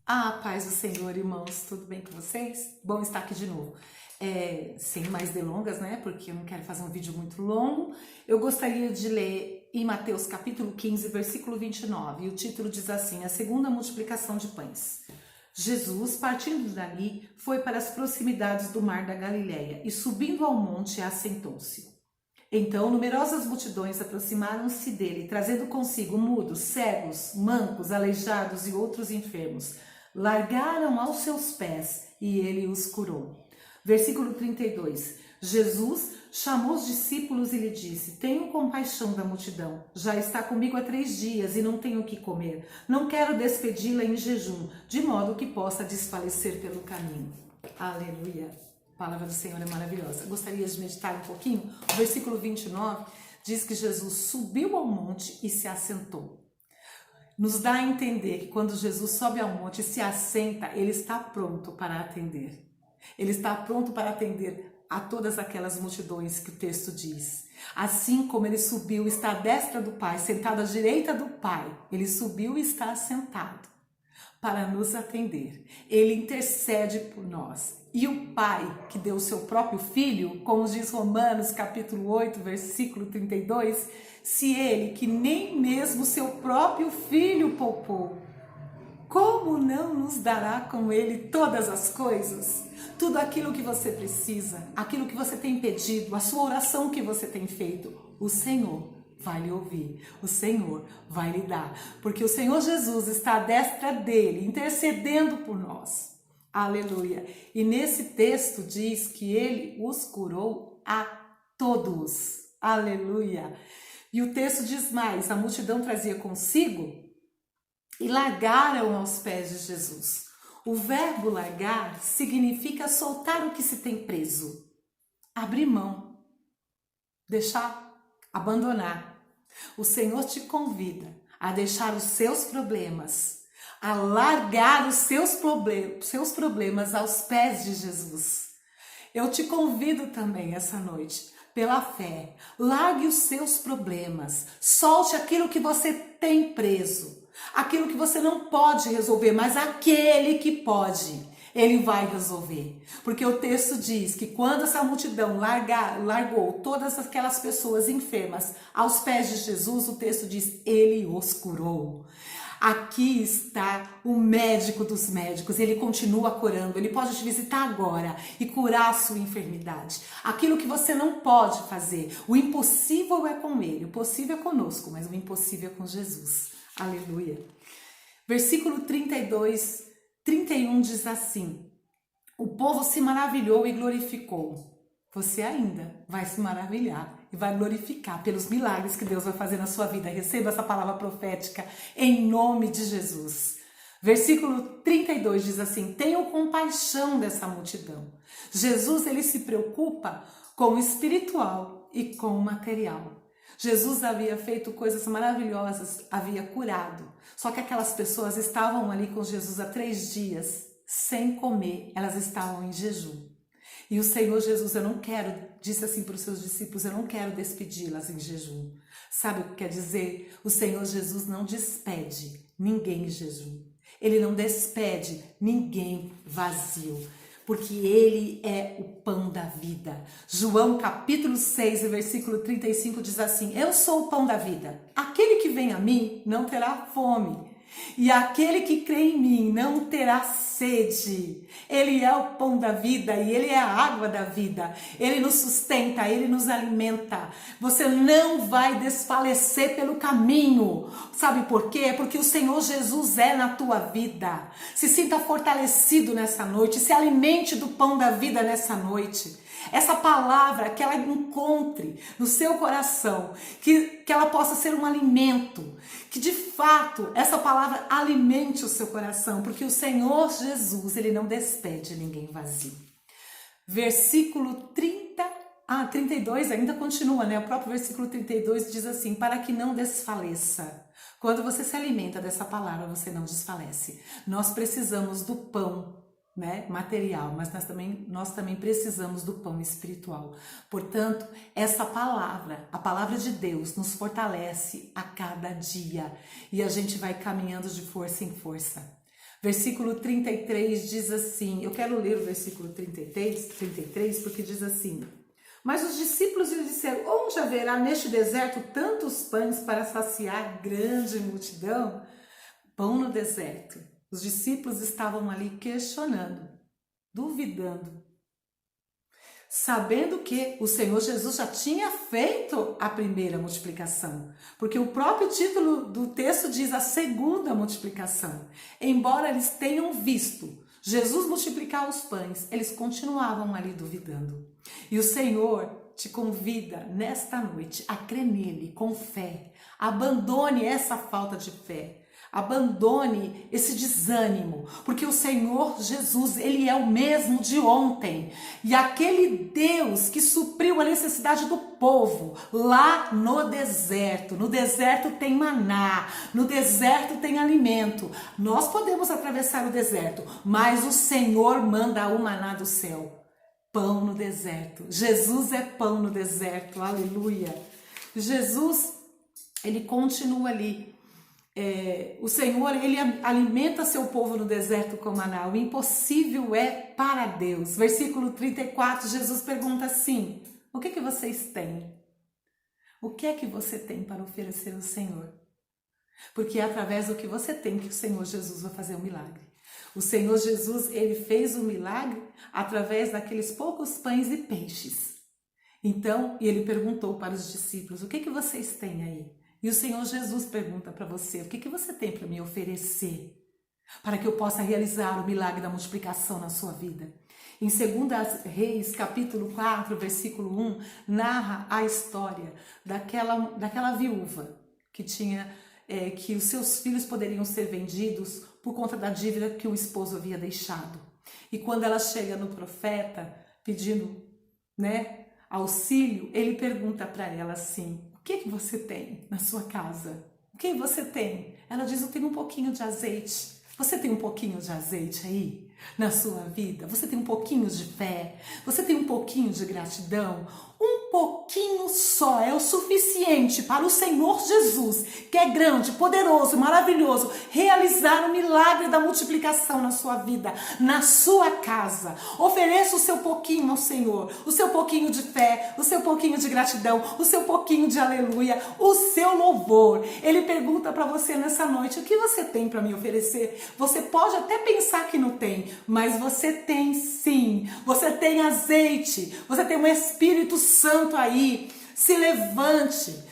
Paz do Senhor, irmãos, tudo bem com vocês? Bom estar aqui de novo. Sem mais delongas, né? Porque eu não quero fazer um vídeo muito longo. Eu gostaria de ler em Mateus capítulo 15, versículo 29. E o título diz assim: a segunda multiplicação de pães. Jesus, partindo dali, foi para as proximidades do mar da Galileia e, subindo ao monte, assentou-se. Então, numerosas multidões aproximaram-se dele, trazendo consigo mudos, cegos, mancos, aleijados e outros enfermos. Largaram aos seus pés e ele os curou. Versículo 32. Jesus chamou os discípulos e lhe disse: tenho compaixão da multidão. Já está comigo há 3 dias e não tenho o que comer. Não quero despedi-la em jejum, de modo que possa desfalecer pelo caminho. Aleluia. A palavra do Senhor é maravilhosa. Gostaria de meditar um pouquinho. O versículo 29 diz que Jesus subiu ao monte e se assentou. Nos dá a entender que quando Jesus sobe ao monte e se assenta, ele está pronto para atender. Ele está pronto para atender a todas aquelas multidões que o texto diz. Assim como ele subiu, está à destra do Pai, sentado à direita do Pai. Ele subiu e está sentado para nos atender. Ele intercede por nós. E o Pai, que deu o seu próprio Filho, como diz Romanos capítulo 8, versículo 32, se ele, que nem mesmo seu próprio Filho poupou, como não nos dará com ele todas as coisas? Tudo aquilo que você precisa, aquilo que você tem pedido, a sua oração que você tem feito, o Senhor vai lhe ouvir, o Senhor vai lhe dar, porque o Senhor Jesus está à destra dele, intercedendo por nós. Aleluia. E nesse texto diz que ele os curou a todos. Aleluia. E o texto diz mais: a multidão trazia consigo e largaram aos pés de Jesus. O verbo largar significa soltar o que se tem preso, abrir mão, deixar, abandonar. O Senhor te convida a deixar os seus problemas, a largar os seus problemas aos pés de Jesus. Eu te convido também essa noite, pela fé, largue os seus problemas, solte aquilo que você tem preso, aquilo que você não pode resolver, mas aquele que pode, ele vai resolver. Porque o texto diz que quando essa multidão largou todas aquelas pessoas enfermas aos pés de Jesus, o texto diz: ele os curou. Aqui está o médico dos médicos, ele continua curando, ele pode te visitar agora e curar a sua enfermidade. Aquilo que você não pode fazer, o impossível é com ele, o possível é conosco, mas o impossível é com Jesus. Aleluia. Versículo 32, 31 diz assim: o povo se maravilhou e glorificou. Você ainda vai se maravilhar e vai glorificar pelos milagres que Deus vai fazer na sua vida. Receba essa palavra profética em nome de Jesus. Versículo 32 diz assim: tenham compaixão dessa multidão. Jesus, ele se preocupa com o espiritual e com o material. Jesus havia feito coisas maravilhosas, havia curado. Só que aquelas pessoas estavam ali com Jesus há 3 dias, sem comer, elas estavam em jejum. E o Senhor Jesus, disse assim para os seus discípulos: eu não quero despedi-las em jejum. Sabe o que quer dizer? O Senhor Jesus não despede ninguém em jejum. Ele não despede ninguém vazio, porque ele é o pão da vida. João capítulo 6, versículo 35 diz assim: eu sou o pão da vida. Aquele que vem a mim não terá fome, e aquele que crê em mim não terá sede. Ele é o pão da vida e ele é a água da vida. Ele nos sustenta, ele nos alimenta. Você não vai desfalecer pelo caminho. Sabe por quê? Porque o Senhor Jesus é na tua vida. Se sinta fortalecido nessa noite, se alimente do pão da vida nessa noite. Essa palavra, que ela encontre no seu coração, que ela possa ser um alimento, que de fato essa palavra alimente o seu coração, porque o Senhor Jesus, ele não despede ninguém vazio. Versículo 32 ainda continua, né? O próprio versículo 32 diz assim: para que não desfaleça. Quando você se alimenta dessa palavra, você não desfalece. Nós precisamos do pão, né, material, mas nós também precisamos do pão espiritual. Portanto, essa palavra, a palavra de Deus, nos fortalece a cada dia e a gente vai caminhando de força em força. Versículo 33 diz assim, eu quero ler o versículo 33 porque diz assim: mas os discípulos lhe disseram, onde haverá neste deserto tantos pães para saciar grande multidão? Pão no deserto. Os discípulos estavam ali questionando, duvidando, sabendo que o Senhor Jesus já tinha feito a primeira multiplicação, porque o próprio título do texto diz a segunda multiplicação. Embora eles tenham visto Jesus multiplicar os pães, eles continuavam ali duvidando. E o Senhor te convida nesta noite a crer nele com fé. Abandone essa falta de fé. Abandone esse desânimo, porque o Senhor Jesus, ele é o mesmo de ontem. E aquele Deus que supriu a necessidade do povo lá no deserto tem maná, no deserto tem alimento. Nós podemos atravessar o deserto, mas o Senhor manda o maná do céu. Pão no deserto. Jesus é pão no deserto, aleluia. Jesus, ele continua ali. O Senhor, ele alimenta seu povo no deserto com maná. O impossível é para Deus. Versículo 34, Jesus pergunta assim: o que vocês têm? O que é que você tem para oferecer ao Senhor? Porque é através do que você tem que o Senhor Jesus vai fazer um milagre. O Senhor Jesus, ele fez o milagre através daqueles poucos pães e peixes. Então, ele perguntou para os discípulos: o que vocês têm aí? E o Senhor Jesus pergunta para você: o que você tem para me oferecer? Para que eu possa realizar o milagre da multiplicação na sua vida. Em 2 Reis, capítulo 4, versículo 1, narra a história daquela viúva que tinha, que os seus filhos poderiam ser vendidos por conta da dívida que o esposo havia deixado. E quando ela chega no profeta pedindo, auxílio, ele pergunta para ela assim: o que você tem na sua casa? O que você tem? Ela diz: eu tenho um pouquinho de azeite. Você tem um pouquinho de azeite aí na sua vida? Você tem um pouquinho de fé? Você tem um pouquinho de gratidão? Um pouquinho só é o suficiente para o Senhor Jesus, que é grande, poderoso, maravilhoso, realizar o milagre da multiplicação na sua vida, na sua casa. Ofereça o seu pouquinho ao Senhor, o seu pouquinho de fé, o seu pouquinho de gratidão, o seu pouquinho de aleluia, o seu louvor. Ele pergunta para você nessa noite: o que você tem para me oferecer? Você pode até pensar que não tem, mas você tem sim. Você tem azeite, você tem o Espírito Santo aí. Se levante,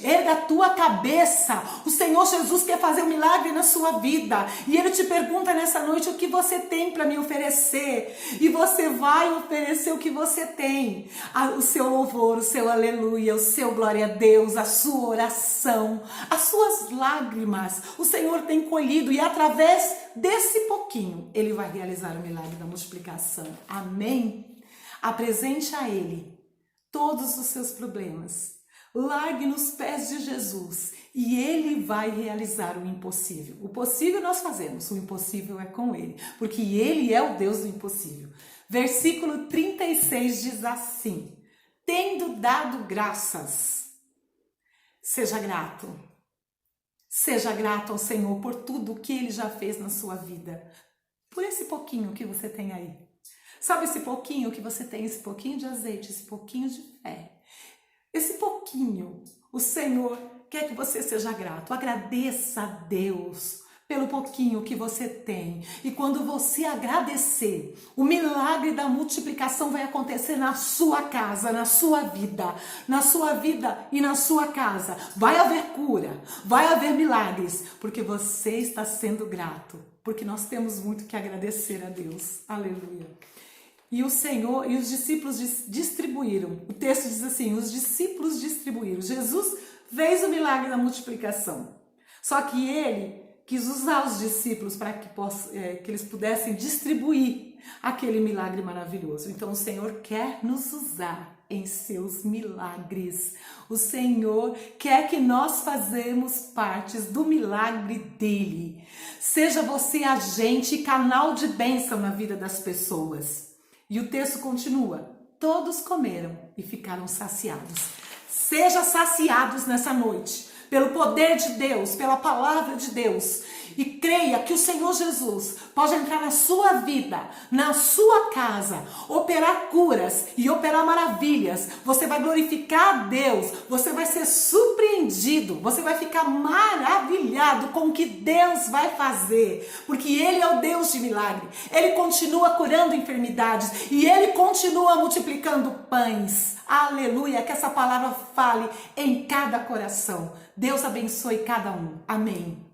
erga a tua cabeça. O Senhor Jesus quer fazer um milagre na sua vida. E Ele te pergunta nessa noite: o que você tem para me oferecer? E você vai oferecer o que você tem. O seu louvor, o seu aleluia, o seu glória a Deus, a sua oração, as suas lágrimas. O Senhor tem colhido, e através desse pouquinho Ele vai realizar o milagre da multiplicação. Amém? Apresente a Ele todos os seus problemas. Largue nos pés de Jesus e Ele vai realizar o impossível. O possível nós fazemos, o impossível é com Ele, porque Ele é o Deus do impossível. Versículo 36 diz assim: tendo dado graças, seja grato. Seja grato ao Senhor por tudo que Ele já fez na sua vida, por esse pouquinho que você tem aí. Sabe esse pouquinho que você tem, esse pouquinho de azeite, esse pouquinho de fé? Esse pouquinho, o Senhor quer que você seja grato. Agradeça a Deus pelo pouquinho que você tem. E quando você agradecer, o milagre da multiplicação vai acontecer na sua casa, na sua vida e na sua casa. Vai haver cura, vai haver milagres, porque você está sendo grato, porque nós temos muito que agradecer a Deus. Aleluia. E o Senhor e os discípulos distribuíram. O texto diz assim: os discípulos distribuíram. Jesus fez o milagre da multiplicação. Só que Ele quis usar os discípulos para que eles pudessem distribuir aquele milagre maravilhoso. Então o Senhor quer nos usar em seus milagres. O Senhor quer que nós fazemos partes do milagre dele. Seja você agente e canal de bênção na vida das pessoas. E o texto continua: todos comeram e ficaram saciados. Seja saciados nessa noite pelo poder de Deus, pela palavra de Deus. e creia que o Senhor Jesus pode entrar na sua vida, na sua casa, operar curas e operar maravilhas. Você vai glorificar a Deus, você vai ser surpreendido, você vai ficar maravilhado com o que Deus vai fazer, porque Ele é o Deus de milagre. Ele continua curando enfermidades e Ele continua multiplicando pães. Aleluia, que essa palavra fale em cada coração. Deus abençoe cada um. Amém.